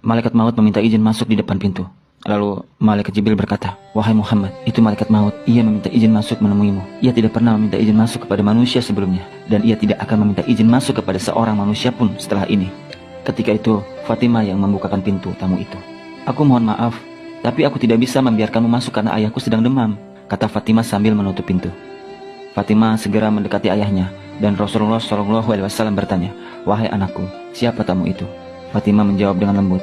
Malaikat maut meminta izin masuk di depan pintu. Lalu malaikat Jibril berkata, "Wahai Muhammad, itu malaikat maut. Ia meminta izin masuk menemuimu. Ia tidak pernah meminta izin masuk kepada manusia sebelumnya, dan ia tidak akan meminta izin masuk kepada seorang manusia pun setelah ini." Ketika itu, Fatimah yang membukakan pintu tamu itu. "Aku mohon maaf, tapi aku tidak bisa membiarkanmu masuk karena ayahku sedang demam," kata Fatimah sambil menutup pintu. Fatimah segera mendekati ayahnya, dan Rasulullah SAW bertanya, "Wahai anakku, siapa tamu itu?" Fatimah menjawab dengan lembut,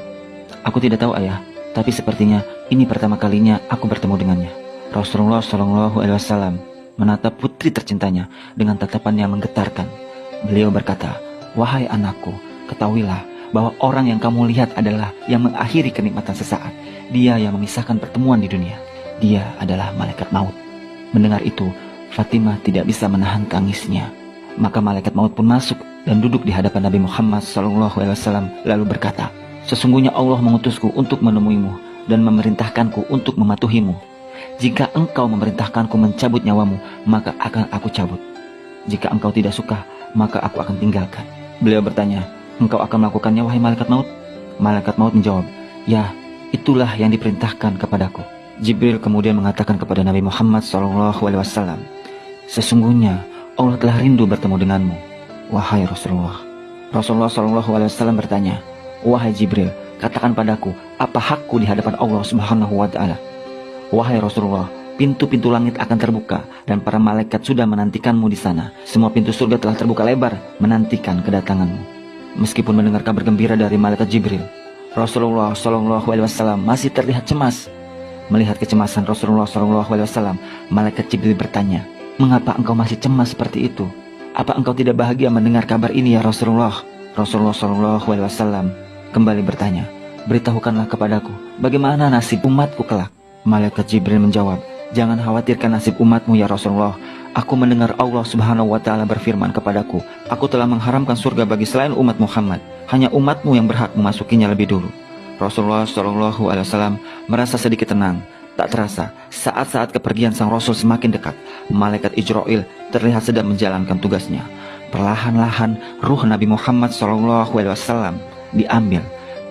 "Aku tidak tahu ayah, tapi sepertinya ini pertama kalinya aku bertemu dengannya." Rasulullah SAW menatap putri tercintanya dengan tatapan yang menggetarkan. Beliau berkata, "Wahai anakku, ketahuilah bahwa orang yang kamu lihat adalah yang mengakhiri kenikmatan sesaat. Dia yang memisahkan pertemuan di dunia. Dia adalah malaikat maut." Mendengar itu, Fatimah tidak bisa menahan tangisnya. Maka malaikat maut pun masuk dan duduk di hadapan Nabi Muhammad SAW lalu berkata, "Sesungguhnya Allah mengutusku untuk menemuimu dan memerintahkanku untuk mematuhimu. Jika engkau memerintahkanku mencabut nyawamu, maka akan aku cabut. Jika engkau tidak suka, maka aku akan tinggalkan." Beliau bertanya, "Engkau akan melakukannya, wahai malaikat maut?" Malaikat maut menjawab, "Ya, itulah yang diperintahkan kepadaku." Jibril kemudian mengatakan kepada Nabi Muhammad SAW, "Sesungguhnya Allah telah rindu bertemu denganmu, wahai Rasulullah." Rasulullah SAW bertanya, "Wahai Jibril, katakan padaku, apa hakku di hadapan Allah Subhanahu wa Ta'ala?" "Wahai Rasulullah, pintu-pintu langit akan terbuka dan para malaikat sudah menantikanmu di sana. Semua pintu surga telah terbuka lebar menantikan kedatanganmu." Meskipun mendengar kabar gembira dari malaikat Jibril, Rasulullah SAW masih terlihat cemas. Melihat kecemasan Rasulullah SAW, malaikat Jibril bertanya, "Mengapa engkau masih cemas seperti itu? Apa engkau tidak bahagia mendengar kabar ini ya Rasulullah?" Rasulullah SAW kembali bertanya, "Beritahukanlah kepadaku, bagaimana nasib umatku kelak?" Malaikat Jibril menjawab, "Jangan khawatirkan nasib umatmu ya Rasulullah. Aku mendengar Allah Subhanahu wa Ta'ala berfirman kepadaku, aku telah mengharamkan surga bagi selain umat Muhammad. Hanya umatmu yang berhak memasukinya lebih dulu." Rasulullah SAW merasa sedikit tenang. Tak terasa, saat-saat kepergian sang Rasul semakin dekat, malaikat Ijrail terlihat sedang menjalankan tugasnya. Perlahan-lahan ruh Nabi Muhammad SAW diambil.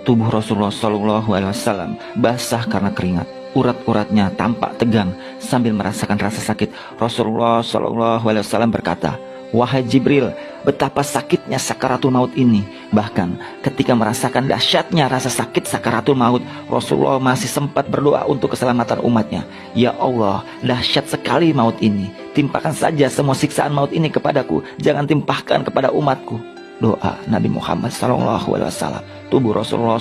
Tubuh Rasulullah SAW basah karena keringat. Urat-uratnya tampak tegang sambil merasakan rasa sakit. Rasulullah SAW berkata, "Wahai Jibril, betapa sakitnya sakaratul maut ini." Bahkan ketika merasakan dahsyatnya rasa sakit sakaratul maut, Rasulullah masih sempat berdoa untuk keselamatan umatnya. "Ya Allah, dahsyat sekali maut ini. Timpakan saja semua siksaan maut ini kepadaku. Jangan timpahkan kepada umatku." Doa Nabi Muhammad SAW. Tubuh Rasulullah